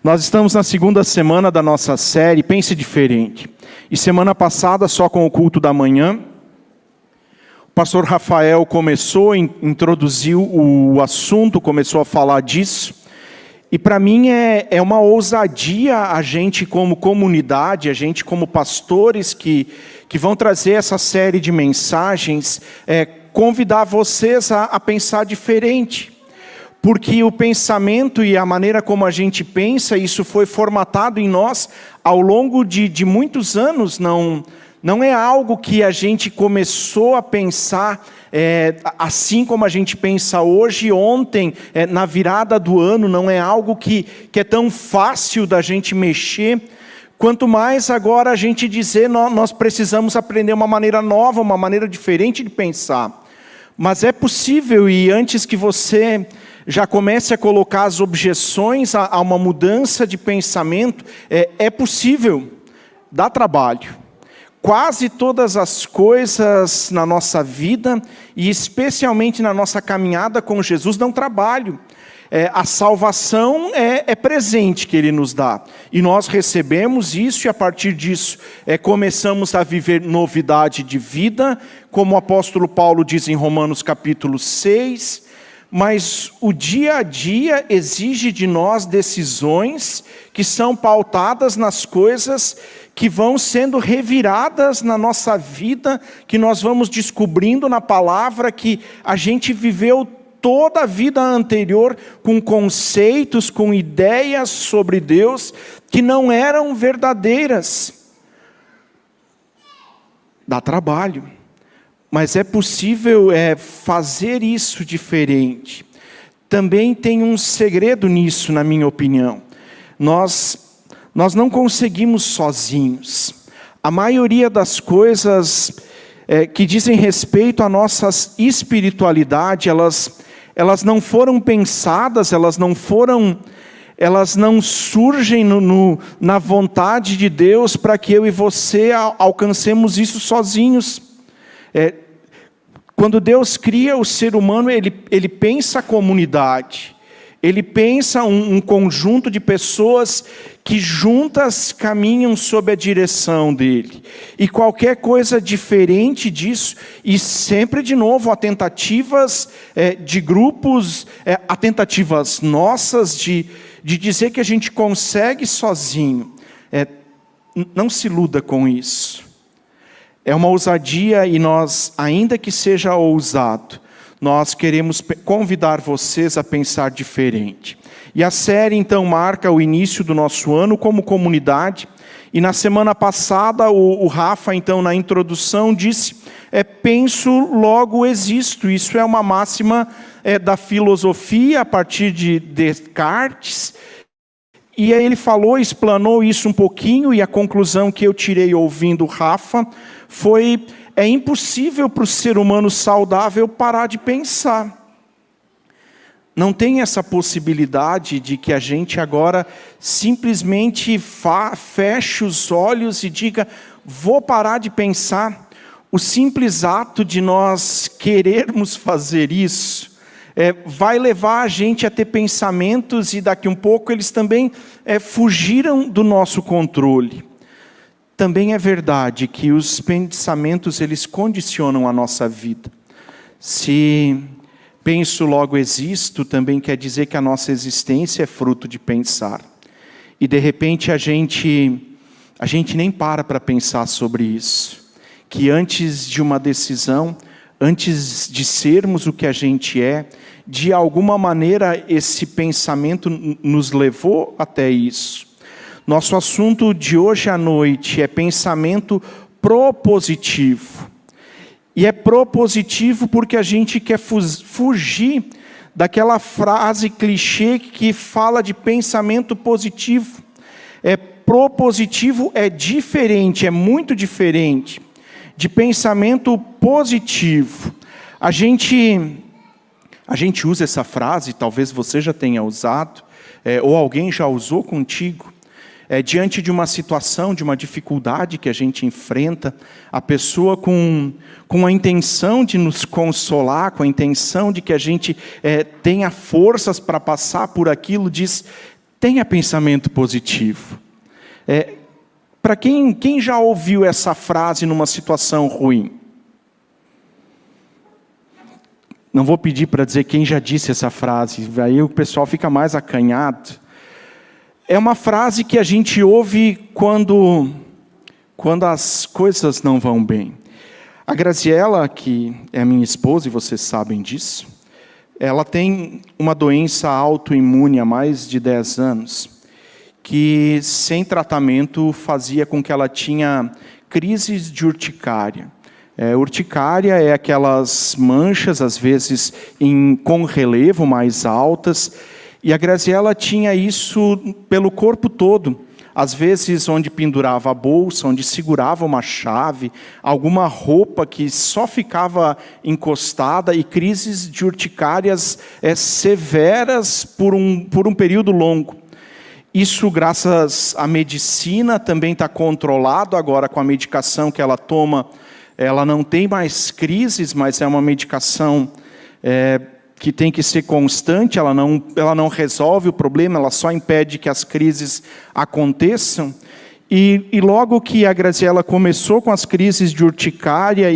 Nós estamos na segunda semana da nossa série Pense Diferente. E semana passada, só com o culto da manhã, o pastor Rafael introduziu o assunto, começou a falar disso. E para mim é uma ousadia a gente como comunidade, a gente como pastores que vão trazer essa série de mensagens, convidar vocês a pensar diferente. Porque o pensamento e a maneira como a gente pensa, isso foi formatado em nós ao longo de muitos anos. Não é algo que a gente começou a pensar assim como a gente pensa hoje, ontem, na virada do ano. Não é algo que é tão fácil da gente mexer. Quanto mais agora a gente dizer, nós precisamos aprender uma maneira nova, uma maneira diferente de pensar. Mas é possível, e antes que você já comece a colocar as objeções a uma mudança de pensamento, é possível, dá trabalho. Quase todas as coisas na nossa vida, e especialmente na nossa caminhada com Jesus, dão trabalho. A salvação é presente que Ele nos dá. E nós recebemos isso e a partir disso começamos a viver novidade de vida, como o apóstolo Paulo diz em Romanos capítulo 6, mas o dia a dia exige de nós decisões que são pautadas nas coisas que vão sendo reviradas na nossa vida, que nós vamos descobrindo na palavra que a gente viveu toda a vida anterior com conceitos, com ideias sobre Deus que não eram verdadeiras. Dá trabalho. Mas é possível fazer isso diferente. Também tem um segredo nisso, na minha opinião. Nós não conseguimos sozinhos. A maioria das coisas que dizem respeito à nossa espiritualidade, elas não foram pensadas, elas não surgem na vontade de Deus para que eu e você alcancemos isso sozinhos. Quando Deus cria o ser humano, Ele pensa a comunidade. Ele pensa um conjunto de pessoas que juntas caminham sob a direção dEle. E qualquer coisa diferente disso, e sempre de novo, há tentativas de grupos, há tentativas nossas de dizer que a gente consegue sozinho. Não se iluda com isso. É uma ousadia e nós, ainda que seja ousado, nós queremos convidar vocês a pensar diferente. E a série então marca o início do nosso ano como comunidade. E na semana passada o Rafa então na introdução disse, penso logo existo. Isso é uma máxima da filosofia a partir de Descartes. E aí ele explanou isso um pouquinho, e a conclusão que eu tirei ouvindo o Rafa foi: é impossível para o ser humano saudável parar de pensar. Não tem essa possibilidade de que a gente agora simplesmente feche os olhos e diga, vou parar de pensar. O simples ato de nós querermos fazer isso, vai levar a gente a ter pensamentos, e daqui um pouco eles também fugiram do nosso controle. Também é verdade que os pensamentos eles condicionam a nossa vida. Se penso logo existo, também quer dizer que a nossa existência é fruto de pensar. E de repente a gente nem para pensar sobre isso. Que antes de uma decisão, antes de sermos o que a gente de alguma maneira esse pensamento nos levou até isso. Nosso assunto de hoje à noite é pensamento propositivo. E é propositivo porque a gente quer fugir daquela frase clichê que fala de pensamento positivo. Propositivo é diferente, é muito diferente de pensamento positivo. A gente usa essa frase, talvez você já tenha usado, ou alguém já usou contigo, diante de uma situação, de uma dificuldade que a gente enfrenta, a pessoa com a intenção de nos consolar, com a intenção de que a gente tenha forças para passar por aquilo, diz, Tenha pensamento positivo. Para quem já ouviu essa frase numa situação ruim? Não vou pedir para dizer quem já disse essa frase, aí o pessoal fica mais acanhado. É uma frase que a gente ouve quando as coisas não vão bem. A Graziela, que é minha esposa, e vocês sabem disso, ela tem uma doença autoimune há mais de 10 anos, que sem tratamento fazia com que ela tinha crises de urticária. Urticária é aquelas manchas, às vezes com relevo mais altas, e a Graziela tinha isso pelo corpo todo. Às vezes onde pendurava a bolsa, onde segurava uma chave, alguma roupa que só ficava encostada, e crises de urticárias severas por um período longo. Isso, graças à medicina, também está controlado agora com a medicação que ela toma. Ela não tem mais crises, mas é uma medicação que tem que ser constante, ela não resolve o problema, ela só impede que as crises aconteçam. E logo que a Graziela começou com as crises de urticária,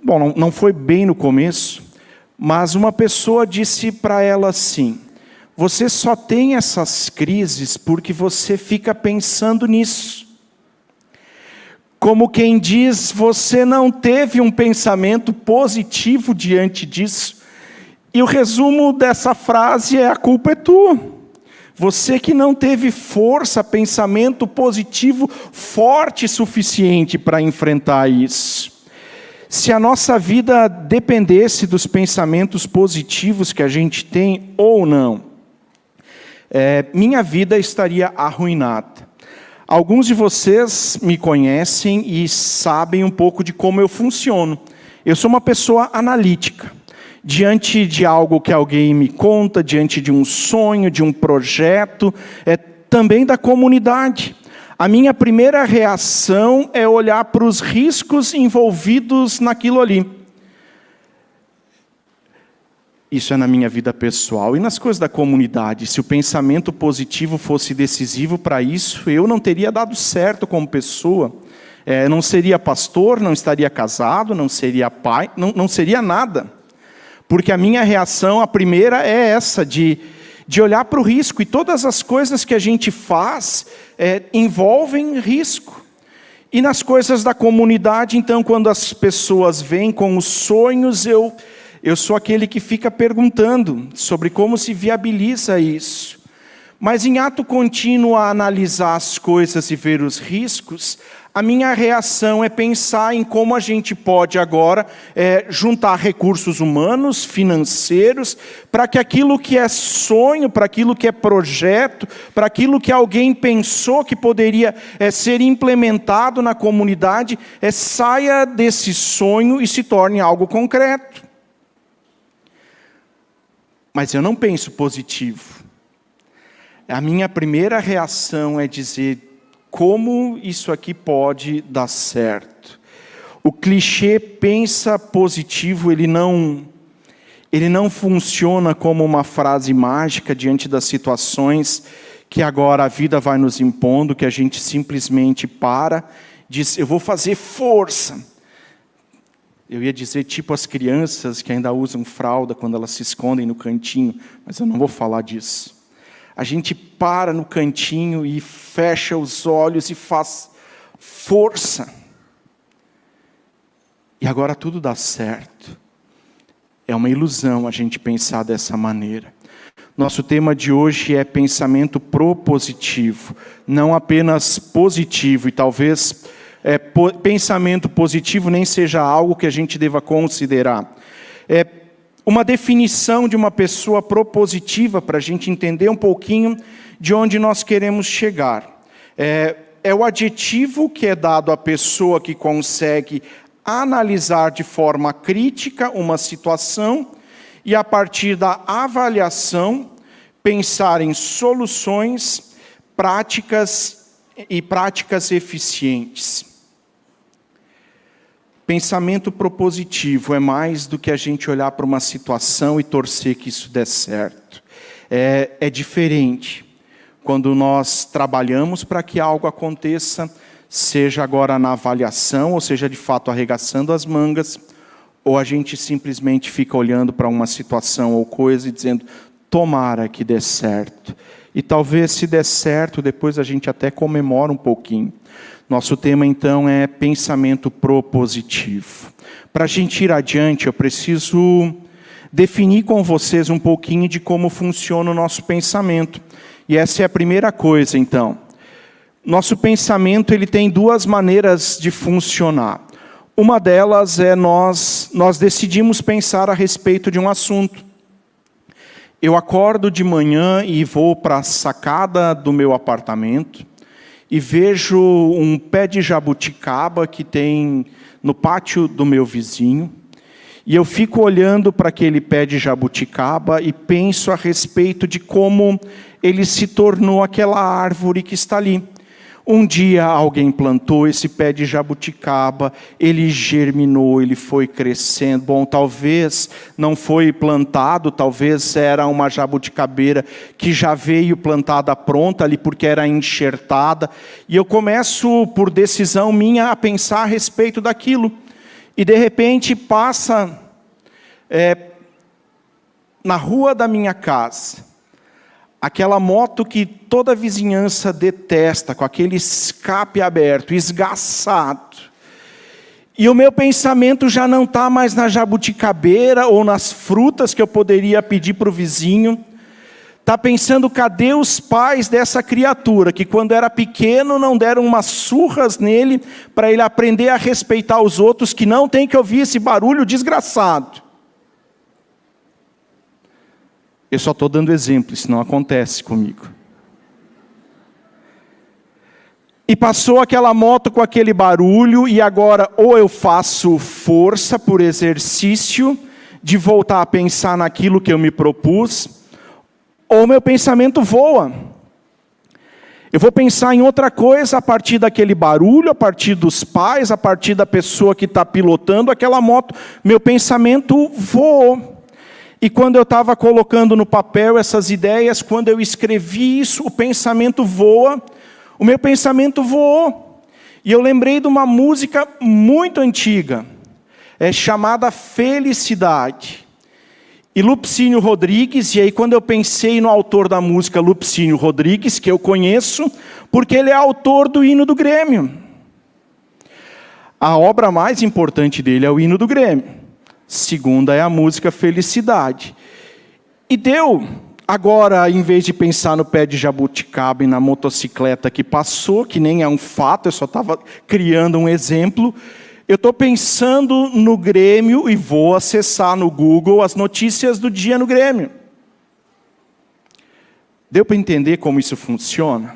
bom, não foi bem no começo, mas uma pessoa disse para ela assim: você só tem essas crises porque você fica pensando nisso. Como quem diz, você não teve um pensamento positivo diante disso. E o resumo dessa frase a culpa é tua. Você que não teve força, pensamento positivo forte o suficiente para enfrentar isso. Se a nossa vida dependesse dos pensamentos positivos que a gente tem ou não, minha vida estaria arruinada. Alguns de vocês me conhecem e sabem um pouco de como eu funciono. Eu sou uma pessoa analítica. Diante de algo que alguém me conta, diante de um sonho, de um projeto, também da comunidade, a minha primeira reação é olhar para os riscos envolvidos naquilo ali. Isso é na minha vida pessoal e nas coisas da comunidade. Se o pensamento positivo fosse decisivo para isso, eu não teria dado certo como pessoa. Não seria pastor, não estaria casado, não seria pai, não seria nada. Porque a minha reação, a primeira, é essa, de olhar para o risco. E todas as coisas que a gente faz envolvem risco. E nas coisas da comunidade, então, quando as pessoas vêm com os sonhos, eu sou aquele que fica perguntando sobre como se viabiliza isso. Mas em ato contínuo a analisar as coisas e ver os riscos, a minha reação é pensar em como a gente pode agora juntar recursos humanos, financeiros, para que aquilo que é sonho, para aquilo que é projeto, para aquilo que alguém pensou que poderia ser implementado na comunidade, saia desse sonho e se torne algo concreto. Mas eu não penso positivo. A minha primeira reação é dizer, como isso aqui pode dar certo? O clichê pensa positivo, ele não funciona como uma frase mágica diante das situações que agora a vida vai nos impondo, que a gente simplesmente diz, eu vou fazer força. Eu ia dizer tipo as crianças que ainda usam fralda quando elas se escondem no cantinho, mas eu não vou falar disso. A gente para no cantinho e fecha os olhos e faz força. E agora tudo dá certo. É uma ilusão a gente pensar dessa maneira. Nosso tema de hoje é pensamento propositivo, não apenas positivo, e talvez pensamento positivo nem seja algo que a gente deva considerar. Uma definição de uma pessoa propositiva, para a gente entender um pouquinho de onde nós queremos chegar. É o adjetivo que é dado à pessoa que consegue analisar de forma crítica uma situação e, a partir da avaliação, pensar em soluções práticas eficientes. Pensamento propositivo é mais do que a gente olhar para uma situação e torcer que isso dê certo. É diferente quando nós trabalhamos para que algo aconteça, seja agora na avaliação, ou seja, de fato arregaçando as mangas, ou a gente simplesmente fica olhando para uma situação ou coisa e dizendo, tomara que dê certo. E talvez se der certo, depois a gente até comemora um pouquinho. Nosso tema então é pensamento propositivo. Para a gente ir adiante, eu preciso definir com vocês um pouquinho de como funciona o nosso pensamento. E essa é a primeira coisa, então. Nosso pensamento ele tem duas maneiras de funcionar. Uma delas é nós decidimos pensar a respeito de um assunto. Eu acordo de manhã e vou para a sacada do meu apartamento e vejo um pé de jabuticaba que tem no pátio do meu vizinho. E eu fico olhando para aquele pé de jabuticaba e penso a respeito de como ele se tornou aquela árvore que está ali. Um dia alguém plantou esse pé de jabuticaba, ele germinou, ele foi crescendo. Bom, talvez não foi plantado, talvez era uma jabuticabeira que já veio plantada pronta ali porque era enxertada. E eu começo, por decisão minha, a pensar a respeito daquilo. E de repente passa na rua da minha casa, aquela moto que toda a vizinhança detesta, com aquele escape aberto, esgaçado. E o meu pensamento já não está mais na jabuticabeira ou nas frutas que eu poderia pedir para o vizinho. Está pensando, cadê os pais dessa criatura, que quando era pequeno não deram umas surras nele, para ele aprender a respeitar os outros, que não tem que ouvir esse barulho desgraçado. Eu só estou dando exemplo, isso não acontece comigo. E passou aquela moto com aquele barulho, e agora ou eu faço força por exercício, de voltar a pensar naquilo que eu me propus, ou meu pensamento voa. Eu vou pensar em outra coisa a partir daquele barulho, a partir dos pais, a partir da pessoa que está pilotando aquela moto. Meu pensamento voou. E quando eu estava colocando no papel essas ideias, quando eu escrevi isso, o pensamento voa. O meu pensamento voou. E eu lembrei de uma música muito antiga, chamada Felicidade. E Lupicínio Rodrigues, e aí quando eu pensei no autor da música Lupicínio Rodrigues, que eu conheço, porque ele é autor do hino do Grêmio. A obra mais importante dele é o hino do Grêmio. Segunda é a música Felicidade. E deu, agora, em vez de pensar no pé de jabuticaba e na motocicleta que passou, que nem é um fato, eu só estava criando um exemplo, eu estou pensando no Grêmio e vou acessar no Google as notícias do dia no Grêmio. Deu para entender como isso funciona?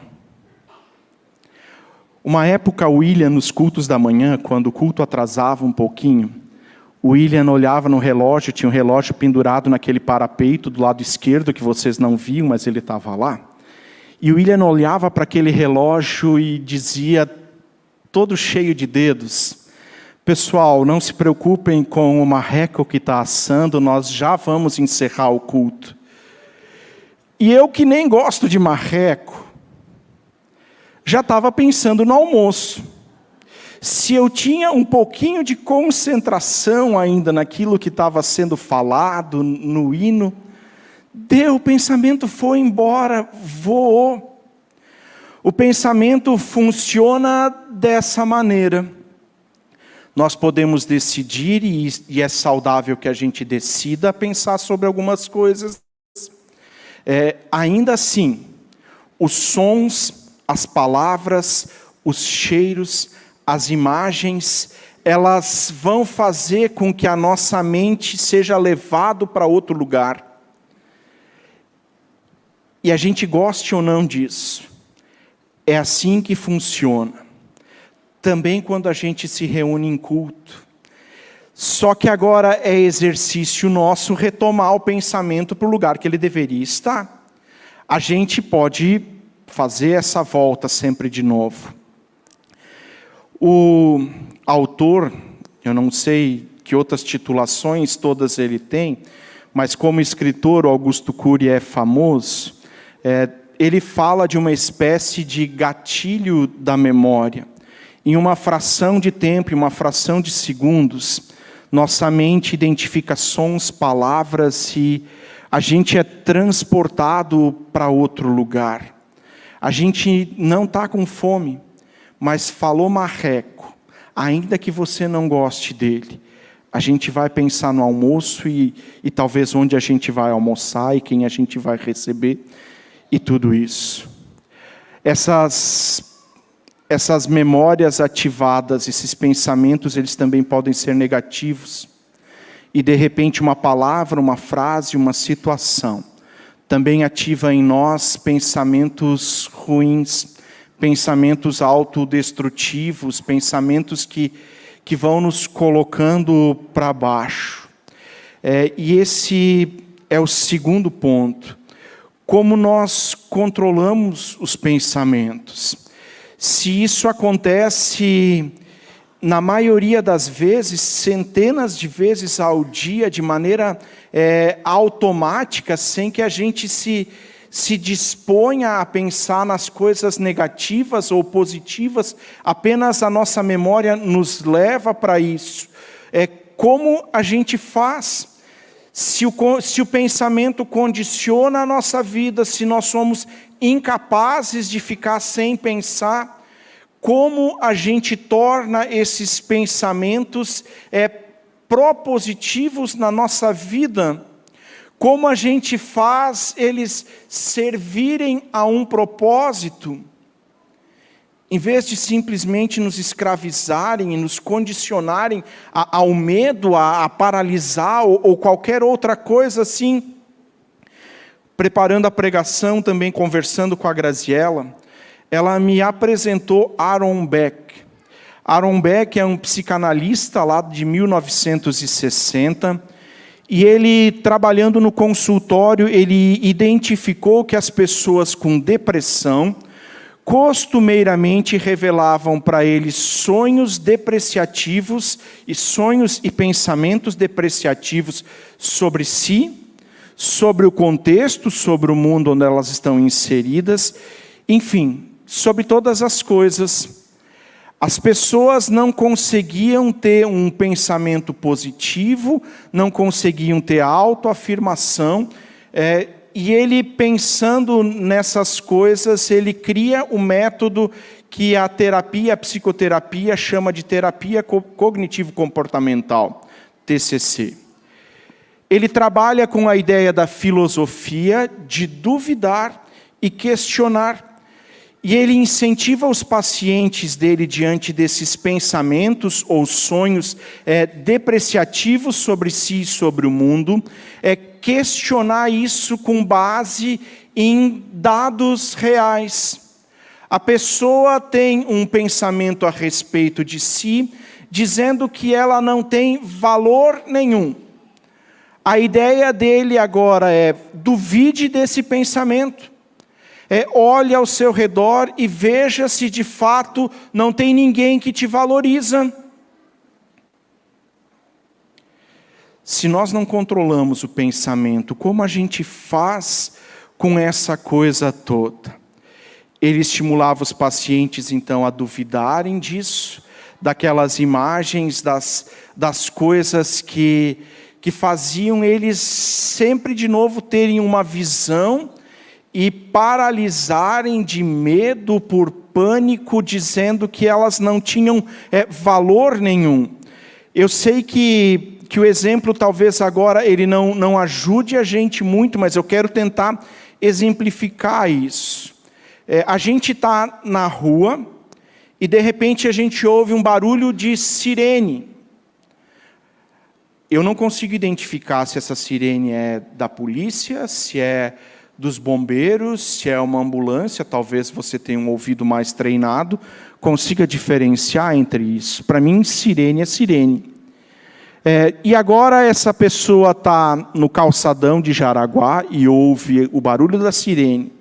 Uma época, o William, nos cultos da manhã, quando o culto atrasava um pouquinho, o William olhava no relógio, tinha um relógio pendurado naquele parapeito do lado esquerdo, que vocês não viam, mas ele estava lá. E o William olhava para aquele relógio e dizia, todo cheio de dedos, pessoal, não se preocupem com o marreco que está assando, nós já vamos encerrar o culto. E eu, que nem gosto de marreco, já estava pensando no almoço. Se eu tinha um pouquinho de concentração ainda naquilo que estava sendo falado no hino, o pensamento foi embora, voou. O pensamento funciona dessa maneira. Nós podemos decidir, e é saudável que a gente decida pensar sobre algumas coisas. Ainda assim, os sons, as palavras, os cheiros, as imagens, elas vão fazer com que a nossa mente seja levado para outro lugar. E a gente goste ou não disso. É assim que funciona. Também quando a gente se reúne em culto. Só que agora é exercício nosso retomar o pensamento para o lugar que ele deveria estar. A gente pode fazer essa volta sempre de novo. O autor, eu não sei que outras titulações todas ele tem, mas como escritor, o Augusto Cury é famoso, ele fala de uma espécie de gatilho da memória. Em uma fração de tempo, em uma fração de segundos, nossa mente identifica sons, palavras e a gente é transportado para outro lugar. A gente não está com fome, mas falou marreco, ainda que você não goste dele. A gente vai pensar no almoço e talvez onde a gente vai almoçar e quem a gente vai receber e tudo isso. Essas memórias ativadas, esses pensamentos, eles também podem ser negativos. E de repente uma palavra, uma frase, uma situação também ativa em nós pensamentos ruins, pensamentos autodestrutivos, pensamentos que vão nos colocando para baixo. E esse é o segundo ponto. Como nós controlamos os pensamentos? Se isso acontece, na maioria das vezes, centenas de vezes ao dia, de maneira automática, sem que a gente se disponha a pensar nas coisas negativas ou positivas, apenas a nossa memória nos leva para isso. Como a gente faz? Se o pensamento condiciona a nossa vida, se nós somos incapazes de ficar sem pensar, como a gente torna esses pensamentos propositivos na nossa vida? Como a gente faz eles servirem a um propósito? Em vez de simplesmente nos escravizarem e nos condicionarem ao medo, a paralisar ou qualquer outra coisa assim. Preparando a pregação, também conversando com a Graziella, ela me apresentou Aaron Beck. Aaron Beck é um psicanalista lá de 1960, e ele, trabalhando no consultório, ele identificou que as pessoas com depressão costumeiramente revelavam para ele sonhos depreciativos e sonhos e pensamentos depreciativos sobre si, sobre o contexto, sobre o mundo onde elas estão inseridas, enfim, sobre todas as coisas. As pessoas não conseguiam ter um pensamento positivo, não conseguiam ter autoafirmação, e ele, pensando nessas coisas, ele cria o método que a psicoterapia chama de terapia cognitivo-comportamental, TCC. Ele trabalha com a ideia da filosofia de duvidar e questionar. E ele incentiva os pacientes dele, diante desses pensamentos ou sonhos depreciativos sobre si e sobre o mundo, questionar isso com base em dados reais. A pessoa tem um pensamento a respeito de si, dizendo que ela não tem valor nenhum. A ideia dele agora duvide desse pensamento. Olhe ao seu redor e veja se de fato não tem ninguém que te valoriza. Se nós não controlamos o pensamento, como a gente faz com essa coisa toda? Ele estimulava os pacientes, então, a duvidarem disso, daquelas imagens, das coisas que faziam eles sempre de novo terem uma visão e paralisarem de medo, por pânico, dizendo que elas não tinham valor nenhum. Eu sei que o exemplo talvez agora ele não ajude a gente muito, mas eu quero tentar exemplificar isso. A gente está na rua e de repente a gente ouve um barulho de sirene. Eu não consigo identificar se essa sirene é da polícia, se é dos bombeiros, se é uma ambulância. Talvez você tenha um ouvido mais treinado, consiga diferenciar entre isso. Para mim, sirene é sirene. E agora essa pessoa está no calçadão de Jaraguá e ouve o barulho da sirene.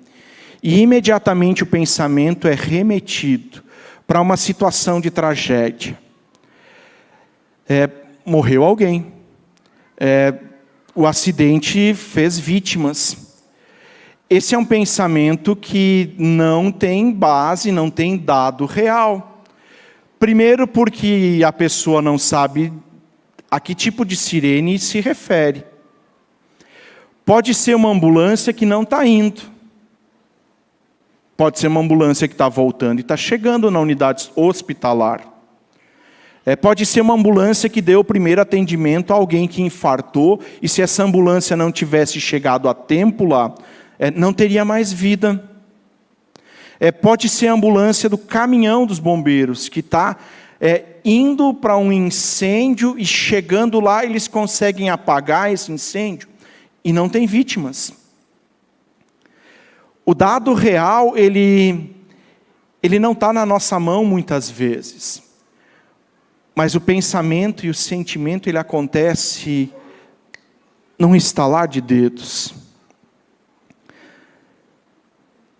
E imediatamente o pensamento é remetido para uma situação de tragédia. Morreu alguém. o acidente fez vítimas. Esse é um pensamento que não tem base, não tem dado real. Primeiro porque a pessoa não sabe a que tipo de sirene se refere. Pode ser uma ambulância que não está indo. Pode ser uma ambulância que está voltando e está chegando na unidade hospitalar. Pode ser uma ambulância que deu o primeiro atendimento a alguém que infartou, e se essa ambulância não tivesse chegado a tempo lá, não teria mais vida. Pode ser a ambulância do caminhão dos bombeiros, que está indo para um incêndio, e chegando lá eles conseguem apagar esse incêndio, e não tem vítimas. O dado real, ele não está na nossa mão muitas vezes. Mas o pensamento e o sentimento, ele acontece num estalar de dedos.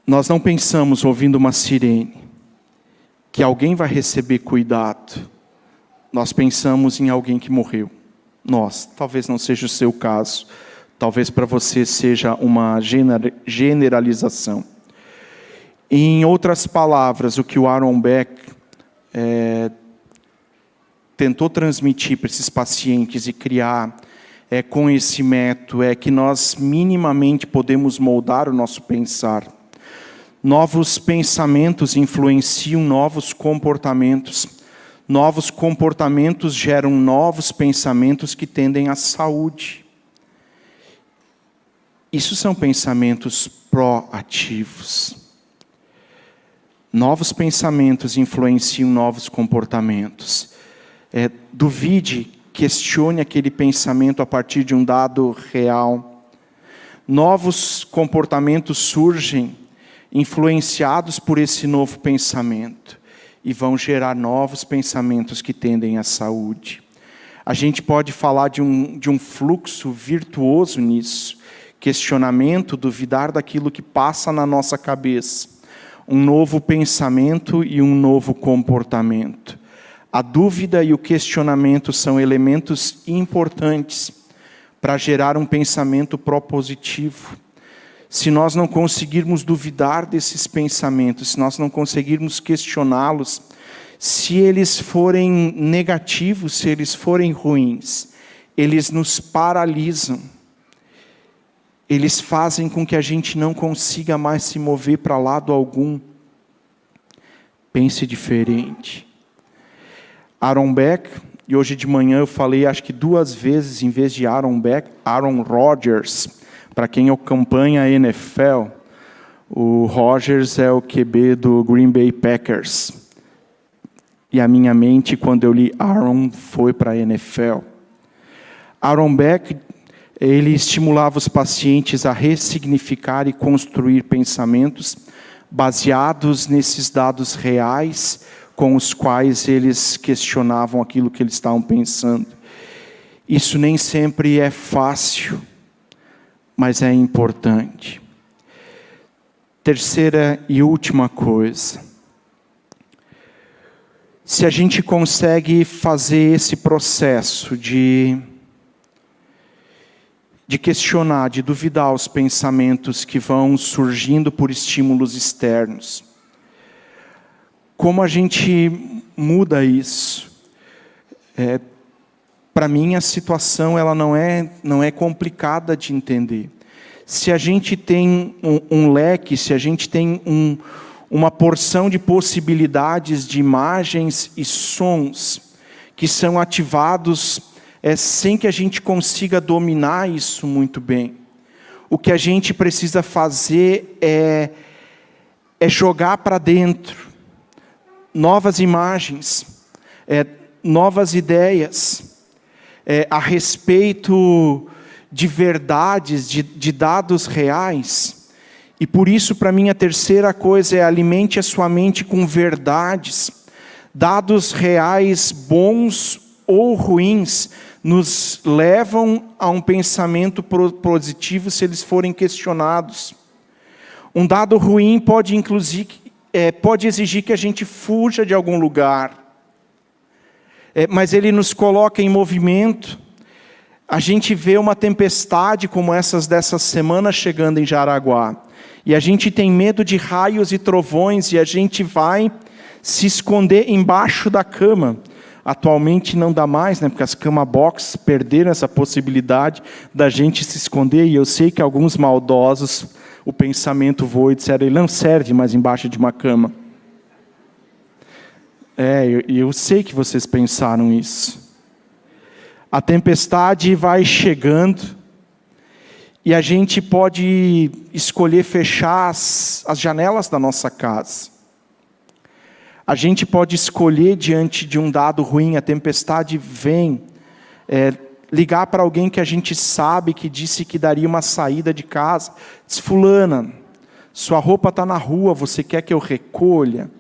Nós não pensamos, ouvindo uma sirene, que alguém vai receber cuidado. Nós pensamos em alguém que morreu. Talvez não seja o seu caso. Talvez para você seja uma generalização. Em outras palavras, o que o Aaron Beck tentou transmitir para esses pacientes e criar com esse método é que nós minimamente podemos moldar o nosso pensar. Novos pensamentos influenciam novos comportamentos. Novos comportamentos geram novos pensamentos que tendem à saúde. Isso são pensamentos proativos. Novos pensamentos influenciam novos comportamentos. Duvide, questione aquele pensamento a partir de um dado real. Novos comportamentos surgem, influenciados por esse novo pensamento, e vão gerar novos pensamentos que tendem à saúde. A gente pode falar de um fluxo virtuoso nisso. Questionamento, duvidar daquilo que passa na nossa cabeça. Um novo pensamento e um novo comportamento. A dúvida e o questionamento são elementos importantes para gerar um pensamento propositivo. Se nós não conseguirmos duvidar desses pensamentos, se nós não conseguirmos questioná-los, se eles forem negativos, se eles forem ruins, eles nos paralisam. Eles fazem com que a gente não consiga mais se mover para lado algum. Pense diferente. Aaron Beck, e hoje de manhã eu falei acho que 2 vezes, em vez de Aaron Beck, Aaron Rodgers. Para quem acompanha a NFL, o Rodgers é o QB do Green Bay Packers. E a minha mente, quando eu li Aaron, foi para a NFL. Aaron Beck, ele estimulava os pacientes a ressignificar e construir pensamentos baseados nesses dados reais, com os quais eles questionavam aquilo que eles estavam pensando. Isso nem sempre é fácil, mas é importante. Terceira e última coisa. Se a gente consegue fazer esse processo de questionar, de duvidar os pensamentos que vão surgindo por estímulos externos, como a gente muda isso? Para mim, a situação ela não é complicada de entender. Se a gente tem um leque, se a gente tem uma porção de possibilidades de imagens e sons que são ativados sem que a gente consiga dominar isso muito bem, o que a gente precisa fazer é jogar para dentro novas imagens, novas ideias, a respeito de verdades, de dados reais. E por isso, para mim, a terceira coisa é: alimente a sua mente com verdades. Dados reais, bons ou ruins, nos levam a um pensamento positivo se eles forem questionados. Um dado ruim pode exigir que a gente fuja de algum lugar, mas ele nos coloca em movimento. A gente vê uma tempestade como essas dessa semana chegando em Jaraguá. E a gente tem medo de raios e trovões e a gente vai se esconder embaixo da cama. Atualmente não dá mais, né? Porque as cama box perderam essa possibilidade da gente se esconder. E eu sei que alguns maldosos, o pensamento voou e disseram, ele não serve mais embaixo de uma cama. Eu sei que vocês pensaram isso. A tempestade vai chegando e a gente pode escolher fechar as janelas da nossa casa. A gente pode escolher diante de um dado ruim, a tempestade vem, ligar para alguém que a gente sabe que disse que daria uma saída de casa. Diz, fulana, sua roupa está na rua, você quer que eu recolha?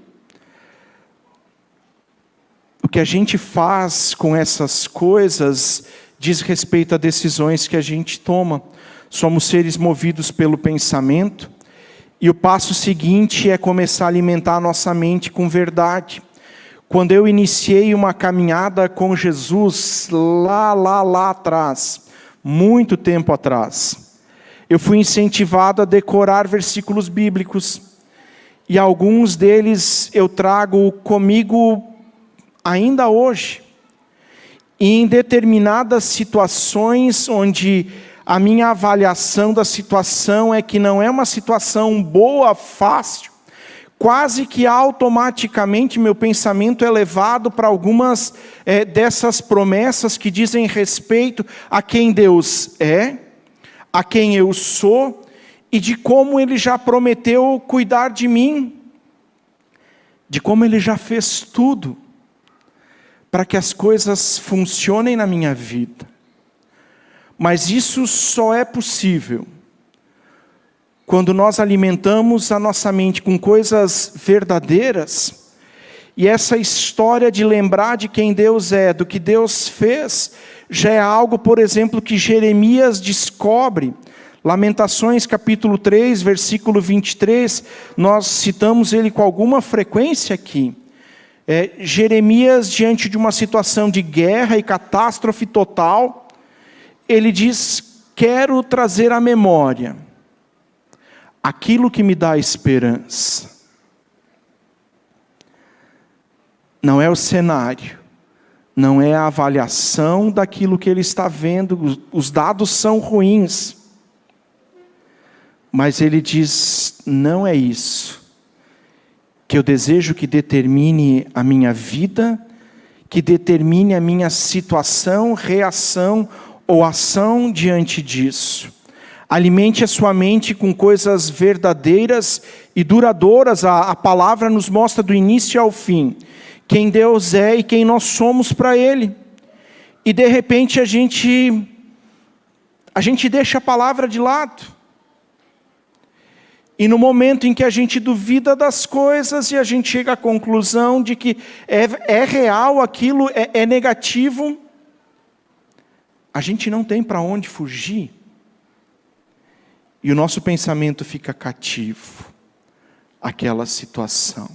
O que a gente faz com essas coisas diz respeito a decisões que a gente toma. Somos seres movidos pelo pensamento, e o passo seguinte é começar a alimentar a nossa mente com verdade. Quando eu iniciei uma caminhada com Jesus, lá atrás, muito tempo atrás, eu fui incentivado a decorar versículos bíblicos, e alguns deles eu trago comigo ainda hoje, e em determinadas situações onde a minha avaliação da situação é que não é uma situação boa, fácil, quase que automaticamente meu pensamento é levado para algumas dessas promessas que dizem respeito a quem Deus é, a quem eu sou, e de como Ele já prometeu cuidar de mim, de como Ele já fez tudo para que as coisas funcionem na minha vida. Mas isso só é possível quando nós alimentamos a nossa mente com coisas verdadeiras, e essa história de lembrar de quem Deus é, do que Deus fez, já é algo, por exemplo, que Jeremias descobre. Lamentações capítulo 3, versículo 23, nós citamos ele com alguma frequência aqui. Jeremias, diante de uma situação de guerra e catástrofe total, ele diz, quero trazer à memória aquilo que me dá esperança. Não é o cenário, não é a avaliação daquilo que ele está vendo, os dados são ruins. Mas ele diz, não é isso que eu desejo que determine a minha vida, que determine a minha situação, reação ou ação diante disso. Alimente a sua mente com coisas verdadeiras e duradouras. A palavra nos mostra do início ao fim quem Deus é e quem nós somos para Ele. E de repente a gente deixa a palavra de lado. E no momento em que a gente duvida das coisas e a gente chega à conclusão de que é real aquilo, é negativo, a gente não tem para onde fugir. E o nosso pensamento fica cativo àquela situação.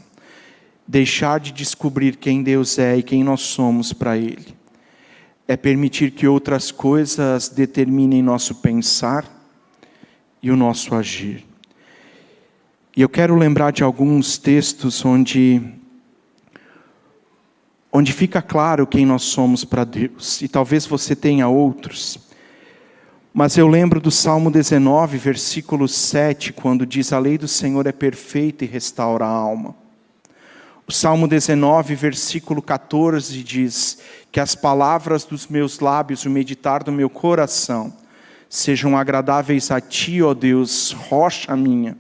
Deixar de descobrir quem Deus é e quem nós somos para Ele é permitir que outras coisas determinem nosso pensar e o nosso agir. E eu quero lembrar de alguns textos onde fica claro quem nós somos para Deus. E talvez você tenha outros. Mas eu lembro do Salmo 19, versículo 7, quando diz, a lei do Senhor é perfeita e restaura a alma. O Salmo 19, versículo 14 diz, que as palavras dos meus lábios, o meditar do meu coração, sejam agradáveis a Ti, ó Deus, rocha minha.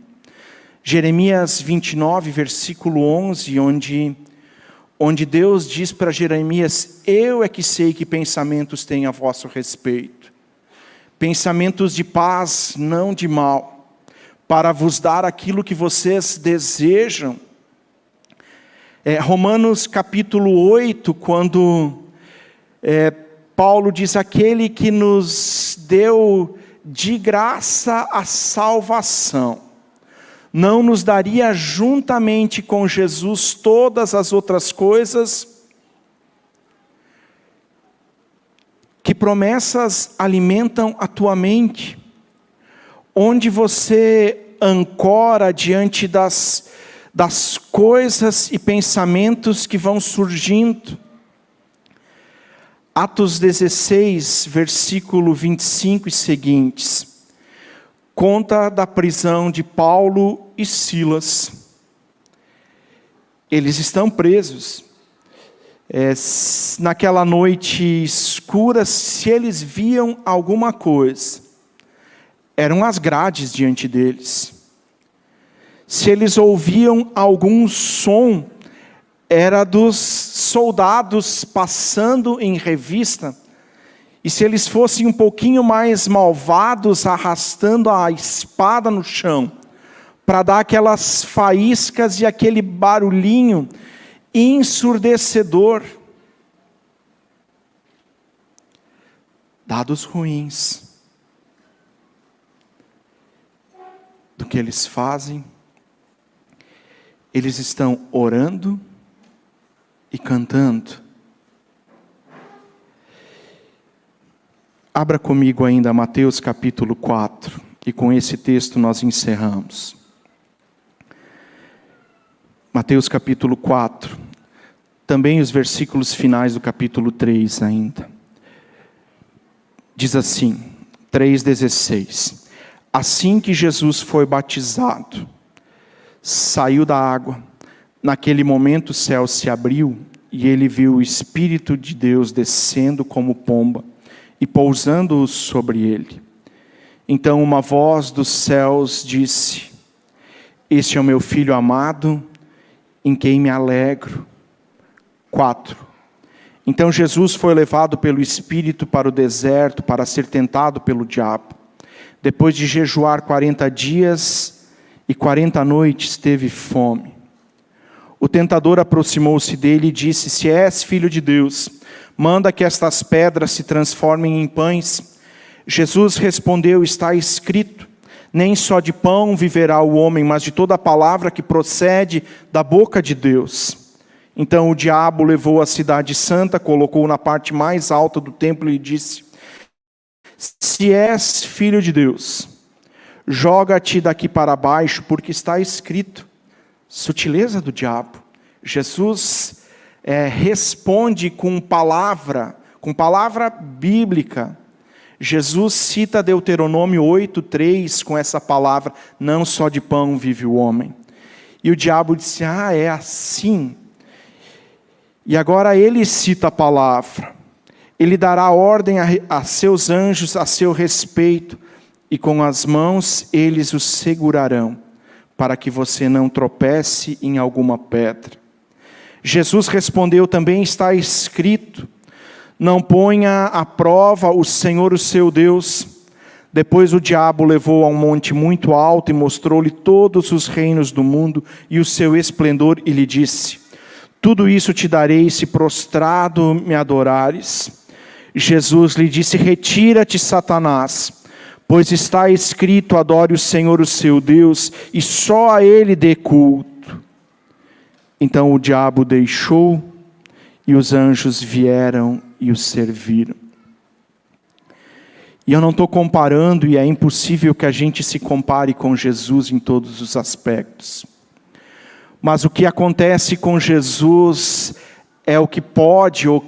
Jeremias 29, versículo 11, onde Deus diz para Jeremias, eu é que sei que pensamentos têm a vosso respeito. Pensamentos de paz, não de mal, para vos dar aquilo que vocês desejam. Romanos capítulo 8, quando Paulo diz, aquele que nos deu de graça a salvação, não nos daria juntamente com Jesus todas as outras coisas? Que Que promessas alimentam a tua mente? Onde você ancora diante das coisas e pensamentos que vão surgindo? Atos 16, versículo 25 e seguintes, conta da prisão de Paulo e Silas. Eles estão presos. Naquela noite escura, se eles viam alguma coisa, eram as grades diante deles. Se eles ouviam algum som, era dos soldados passando em revista. E se eles fossem um pouquinho mais malvados, arrastando a espada no chão, para dar aquelas faíscas e aquele barulhinho ensurdecedor. Dados ruins do que eles fazem, eles estão orando e cantando. Abra comigo ainda Mateus capítulo 4, e com esse texto nós encerramos. Mateus capítulo 4, também os versículos finais do capítulo 3 ainda. Diz assim, 3,16. Assim que Jesus foi batizado, saiu da água. Naquele momento o céu se abriu, e ele viu o Espírito de Deus descendo como pomba, e pousando sobre ele. Então uma voz dos céus disse: Este é o meu Filho amado, em quem me alegro. 4. Então Jesus foi levado pelo Espírito para o deserto, para ser tentado pelo diabo. Depois de jejuar 40 dias e 40 noites, teve fome. O tentador aproximou-se dele e disse: Se és filho de Deus, manda que estas pedras se transformem em pães. Jesus respondeu: Está escrito, nem só de pão viverá o homem, mas de toda a palavra que procede da boca de Deus. Então o diabo levou a cidade santa, colocou na parte mais alta do templo e disse: Se és filho de Deus, joga-te daqui para baixo, porque está escrito. Sutileza do diabo. Jesus responde com palavra bíblica. Jesus cita Deuteronômio 8:3 com essa palavra: não só de pão vive o homem. E o diabo disse: é assim. E agora ele cita a palavra: ele dará ordem a seus anjos a seu respeito, e com as mãos eles o segurarão, para que você não tropece em alguma pedra. Jesus respondeu: também está escrito, não ponha à prova o Senhor, o seu Deus. Depois o diabo levou a um monte muito alto e mostrou-lhe todos os reinos do mundo e o seu esplendor, e lhe disse: tudo isso te darei se prostrado me adorares. Jesus lhe disse: retira-te, Satanás, pois está escrito, adore o Senhor, o seu Deus, e só a ele dê culto. Então o diabo deixou, e os anjos vieram e o serviram. E eu não estou comparando, e é impossível que a gente se compare com Jesus em todos os aspectos. Mas o que acontece com Jesus é o que pode, ou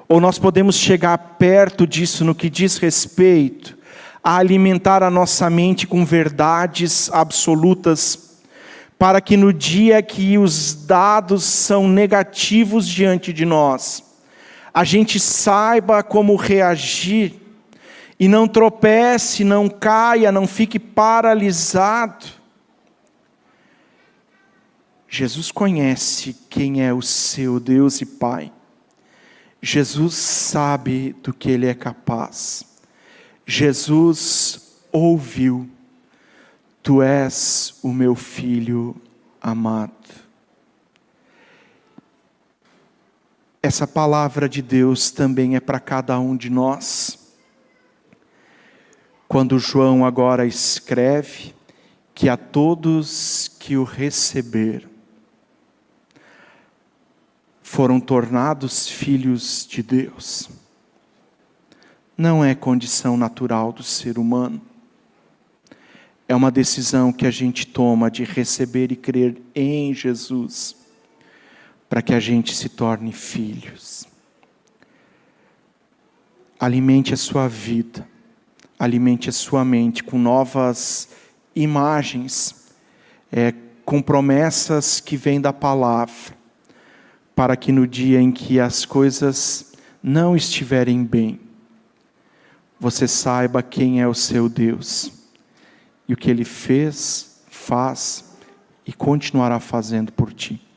nós podemos chegar perto disso no que diz respeito a alimentar a nossa mente com verdades absolutas, para que no dia que os dados são negativos diante de nós, a gente saiba como reagir, e não tropece, não caia, não fique paralisado. Jesus conhece quem é o seu Deus e Pai. Jesus sabe do que Ele é capaz. Jesus ouviu: Tu és o meu Filho amado. Essa palavra de Deus também é para cada um de nós. Quando João agora escreve que a todos que o receberam, foram tornados filhos de Deus. não é condição natural do ser humano. É uma decisão que a gente toma de receber e crer em Jesus, para que a gente se torne filhos. Alimente a sua vida, alimente a sua mente com novas imagens, com promessas que vêm da palavra, para que no dia em que as coisas não estiverem bem, você saiba quem é o seu Deus, e o que Ele fez, faz e continuará fazendo por ti.